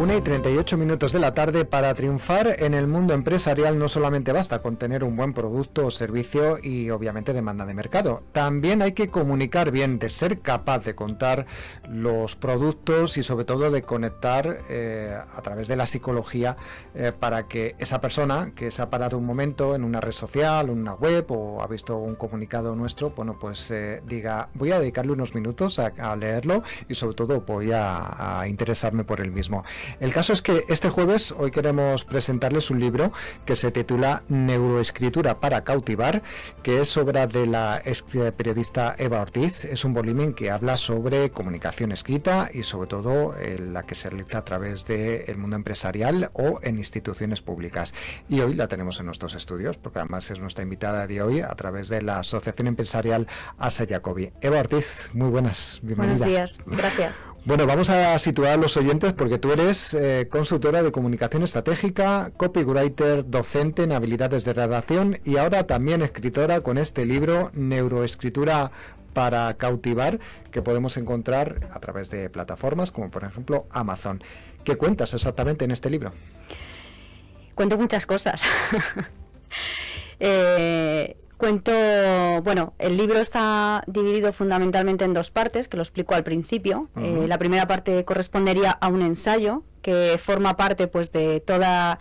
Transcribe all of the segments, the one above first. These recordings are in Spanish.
1:38 de la tarde. Para triunfar en el mundo empresarial no solamente basta con tener un buen producto o servicio y obviamente demanda de mercado. También hay que comunicar bien, de ser capaz de contar los productos y sobre todo de conectar a través de la psicología para que esa persona que se ha parado un momento en una red social, una web o ha visto un comunicado nuestro, bueno, pues diga, voy a dedicarle unos minutos a leerlo y sobre todo voy a interesarme por él mismo. El caso es que este jueves hoy queremos presentarles un libro que se titula Neuroescritura para cautivar, que es obra de la periodista Eva Ortiz. Es un volumen que habla sobre comunicación escrita y sobre todo la que se realiza a través del mundo empresarial o en instituciones públicas. Y hoy la tenemos en nuestros estudios, porque además es nuestra invitada de hoy a través de la Asociación Empresarial Asa Jacobi. Eva Ortiz, muy buenas, bienvenida. Buenos días, gracias. Bueno, vamos a situar a los oyentes porque tú eres consultora de comunicación estratégica, copywriter, docente en habilidades de redacción y ahora también escritora con este libro Neuroescritura para cautivar, que podemos encontrar a través de plataformas como por ejemplo Amazon. ¿Qué cuentas exactamente en este libro? Cuento muchas cosas. Bueno, el libro está dividido fundamentalmente en dos partes, que lo explico al principio. La primera parte correspondería a un ensayo que forma parte pues de toda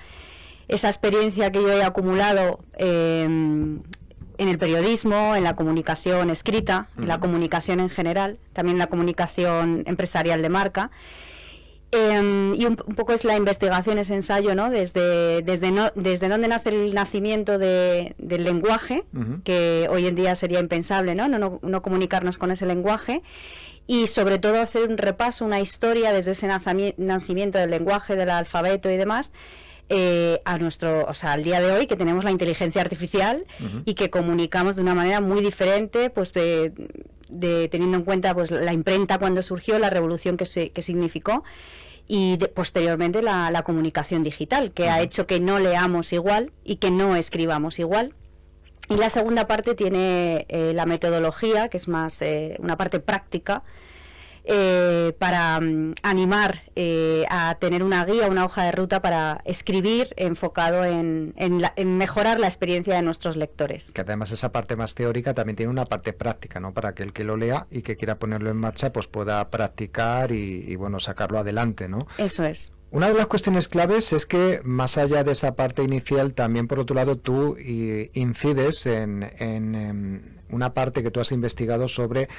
esa experiencia que yo he acumulado en el periodismo, en la comunicación escrita, en la comunicación en general, también la comunicación empresarial de marca. Y un poco es la investigación, ese ensayo, ¿no? Desde dónde nace el nacimiento del lenguaje, que hoy en día sería impensable, no comunicarnos con ese lenguaje, y sobre todo hacer un repaso, una historia desde ese nacimiento del lenguaje, del alfabeto y demás, al día de hoy, que tenemos la inteligencia artificial y que comunicamos de una manera muy diferente, pues teniendo en cuenta pues la imprenta cuando surgió, la revolución que significó, y posteriormente la comunicación digital, que ha hecho que no leamos igual y que no escribamos igual. Y la segunda parte tiene la metodología, que es más una parte práctica, para animar a tener una guía, una hoja de ruta para escribir enfocado en mejorar la experiencia de nuestros lectores. Que además esa parte más teórica también tiene una parte práctica, ¿no? Para que el que lo lea y que quiera ponerlo en marcha pues pueda practicar y bueno, sacarlo adelante, ¿no? Eso es. Una de las cuestiones claves es que, más allá de esa parte inicial, también por otro lado tú incides en una parte que tú has investigado sobre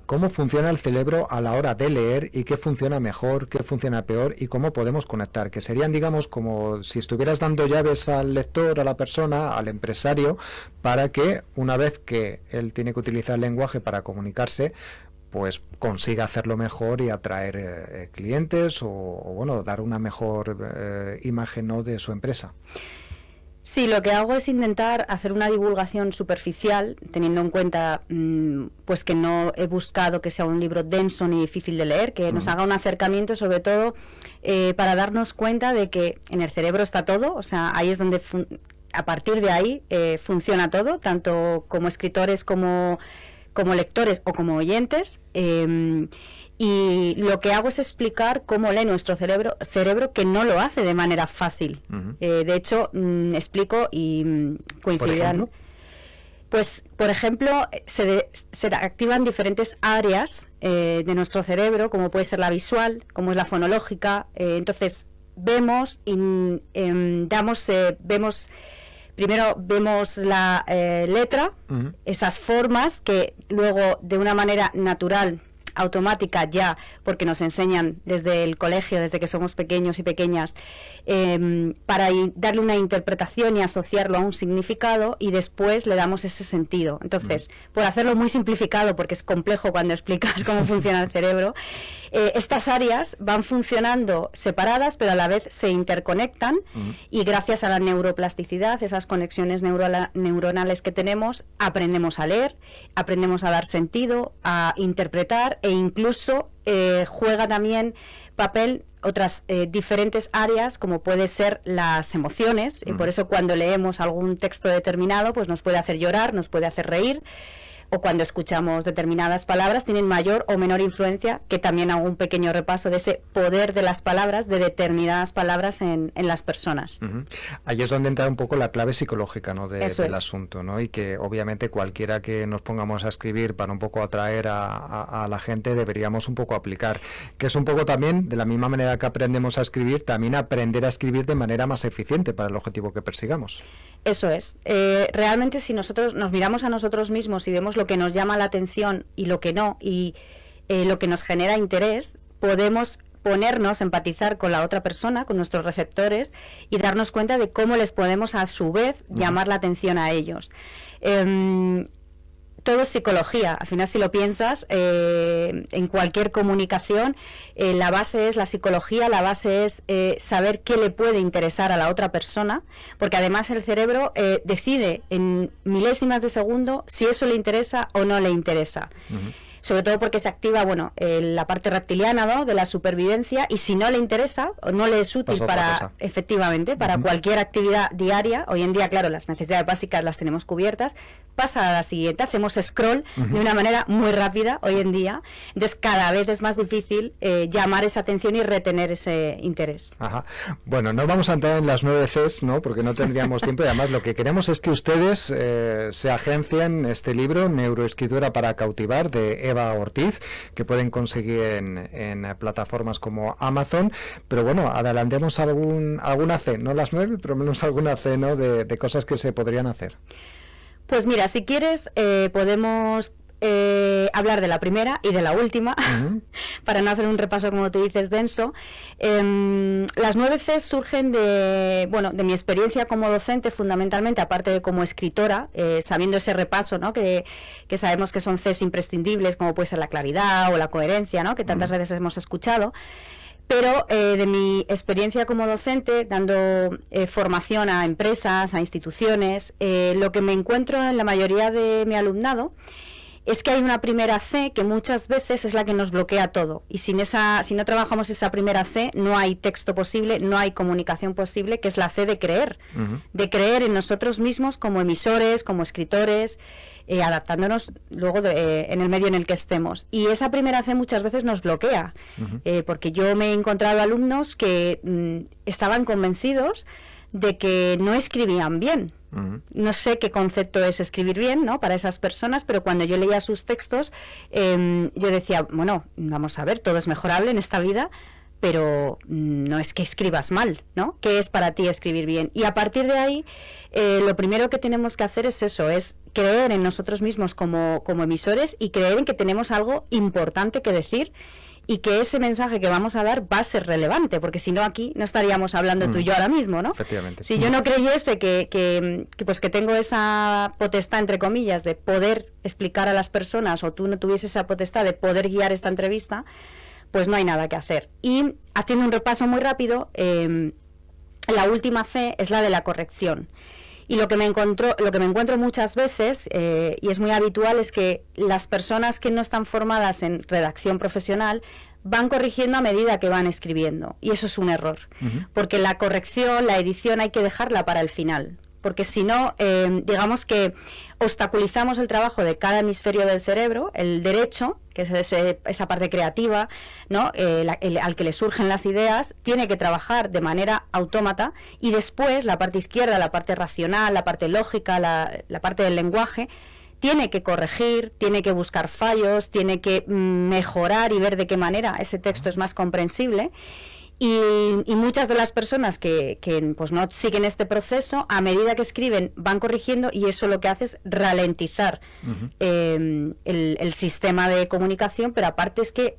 cómo funciona el cerebro a la hora de leer y qué funciona mejor, qué funciona peor y cómo podemos conectar, que serían, digamos, como si estuvieras dando llaves al lector, a la persona, al empresario, para que una vez que él tiene que utilizar el lenguaje para comunicarse, pues consiga hacerlo mejor y atraer clientes o bueno, dar una mejor imagen, ¿no?, de su empresa. Sí, lo que hago es intentar hacer una divulgación superficial, teniendo en cuenta pues que no he buscado que sea un libro denso ni difícil de leer, que nos haga un acercamiento sobre todo para darnos cuenta de que en el cerebro está todo, o sea, ahí es donde a partir de ahí funciona todo, tanto como escritores como lectores o como oyentes, y lo que hago es explicar cómo lee nuestro cerebro que no lo hace de manera fácil. De hecho, explico y coincidirán. Pues, por ejemplo, se activan diferentes áreas de nuestro cerebro, como puede ser la visual, como es la fonológica. Entonces, vemos. Primero vemos la letra, esas formas que luego de una manera natural, automática ya, porque nos enseñan desde el colegio, desde que somos pequeños y pequeñas, para darle una interpretación y asociarlo a un significado, y después le damos ese sentido. Entonces, por hacerlo muy simplificado, porque es complejo cuando explicas cómo funciona el cerebro, estas áreas van funcionando separadas, pero a la vez se interconectan, y gracias a la neuroplasticidad, esas conexiones neuronales que tenemos, aprendemos a leer, aprendemos a dar sentido, a interpretar, e incluso juega también papel otras diferentes áreas, como puede ser las emociones, y por eso cuando leemos algún texto determinado pues nos puede hacer llorar, nos puede hacer reír, o cuando escuchamos determinadas palabras tienen mayor o menor influencia, que también hago un pequeño repaso de ese poder de las palabras, de determinadas palabras en las personas. Ahí es donde entra un poco la clave psicológica, ¿no? del asunto, ¿no? Y que obviamente cualquiera que nos pongamos a escribir para un poco atraer a la gente deberíamos un poco aplicar, que es un poco también, de la misma manera que aprendemos a escribir, también aprender a escribir de manera más eficiente para el objetivo que persigamos. Eso es. Realmente si nosotros nos miramos a nosotros mismos y vemos lo que nos llama la atención y lo que no, y lo que nos genera interés, podemos ponernos, empatizar con la otra persona, con nuestros receptores, y darnos cuenta de cómo les podemos a su vez llamar la atención a ellos. Todo es psicología. Al final, si lo piensas, en cualquier comunicación, la base es la psicología, la base es saber qué le puede interesar a la otra persona, porque además el cerebro decide en milésimas de segundo si eso le interesa o no le interesa. Sobre todo porque se activa, bueno, la parte reptiliana, ¿no?, de la supervivencia, y si no le interesa o no le es útil para, efectivamente, para cualquier actividad diaria, hoy en día, claro, las necesidades básicas las tenemos cubiertas, pasa a la siguiente, hacemos scroll de una manera muy rápida hoy en día, entonces cada vez es más difícil llamar esa atención y retener ese interés. Bueno, no vamos a entrar en las 9 Cs, ¿no?, porque no tendríamos tiempo, y además lo que queremos es que ustedes se agencien este libro, Neuroescritura para cautivar, de Eva Ortiz, que pueden conseguir en plataformas como Amazon, pero bueno, adelantemos alguna C, no las 9, pero menos alguna C, ¿no?, de cosas que se podrían hacer. Pues mira, si quieres podemos hablar de la primera y de la última, para no hacer un repaso, como te dices, denso. Las 9 Cs surgen de mi experiencia como docente, fundamentalmente, aparte de como escritora, sabiendo ese repaso, ¿no?, que sabemos que son Cs imprescindibles, como puede ser la claridad o la coherencia, ¿no?, que tantas veces hemos escuchado. Pero de mi experiencia como docente, dando formación a empresas, a instituciones, lo que me encuentro en la mayoría de mi alumnado es que hay una primera C que muchas veces es la que nos bloquea todo, y si no trabajamos esa primera C no hay texto posible, no hay comunicación posible, que es la C de creer, de creer en nosotros mismos como emisores, como escritores, adaptándonos luego en el medio en el que estemos. Y esa primera C muchas veces nos bloquea, porque yo me he encontrado alumnos que estaban convencidos de que no escribían bien. No sé qué concepto es escribir bien, ¿no?, para esas personas, pero cuando yo leía sus textos, yo decía, bueno, vamos a ver, todo es mejorable en esta vida, pero no es que escribas mal, ¿no? ¿Qué es para ti escribir bien? Y a partir de ahí, lo primero que tenemos que hacer es eso, es creer en nosotros mismos como emisores, y creer en que tenemos algo importante que decir, y que ese mensaje que vamos a dar va a ser relevante, porque si no, aquí no estaríamos hablando tú y yo ahora mismo, ¿no? Efectivamente. Si yo no creyese que tengo esa potestad, entre comillas, de poder explicar a las personas, o tú no tuvieses esa potestad de poder guiar esta entrevista, pues no hay nada que hacer. Y haciendo un repaso muy rápido, la última C es la de la corrección. Y lo que me encuentro muchas veces, y es muy habitual, es que las personas que no están formadas en redacción profesional van corrigiendo a medida que van escribiendo. Y eso es un error, porque la corrección, la edición, hay que dejarla para el final. Porque si no, digamos que obstaculizamos el trabajo de cada hemisferio del cerebro, el derecho, que es esa parte creativa, ¿no?, al que le surgen las ideas, tiene que trabajar de manera autómata, y después la parte izquierda, la parte racional, la parte lógica, la parte del lenguaje, tiene que corregir, tiene que buscar fallos, tiene que mejorar y ver de qué manera ese texto es más comprensible. Y muchas de las personas que pues no siguen este proceso, a medida que escriben van corrigiendo, y eso lo que hace es ralentizar el sistema de comunicación, pero aparte es que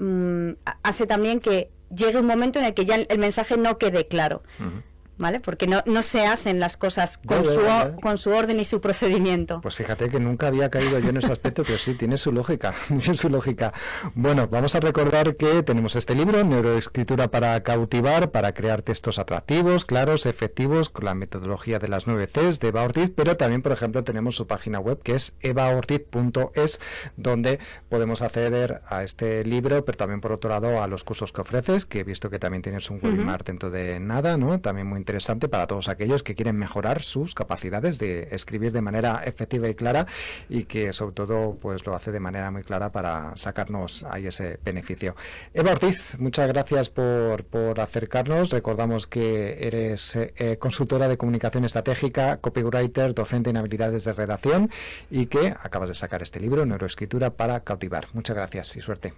hace también que llegue un momento en el que ya el mensaje no quede claro. ¿Vale? Porque no se hacen las cosas con su orden y su procedimiento. Pues fíjate que nunca había caído yo en ese aspecto, pero sí, tiene su lógica, tiene su lógica. Bueno, vamos a recordar que tenemos este libro, Neuroescritura para cautivar, para crear textos atractivos, claros, efectivos, con la metodología de las 9 Cs de Eva Ortiz, pero también, por ejemplo, tenemos su página web, que es evaortiz.es, donde podemos acceder a este libro, pero también, por otro lado, a los cursos que ofreces, que he visto que también tienes un webinar dentro de nada, ¿no? También muy interesante para todos aquellos que quieren mejorar sus capacidades de escribir de manera efectiva y clara, y que sobre todo pues lo hace de manera muy clara para sacarnos ahí ese beneficio. Eva Ortiz, muchas gracias por acercarnos. Recordamos que eres consultora de comunicación estratégica, copywriter, docente en habilidades de redacción, y que acabas de sacar este libro, Neuroescritura para cautivar. Muchas gracias y suerte.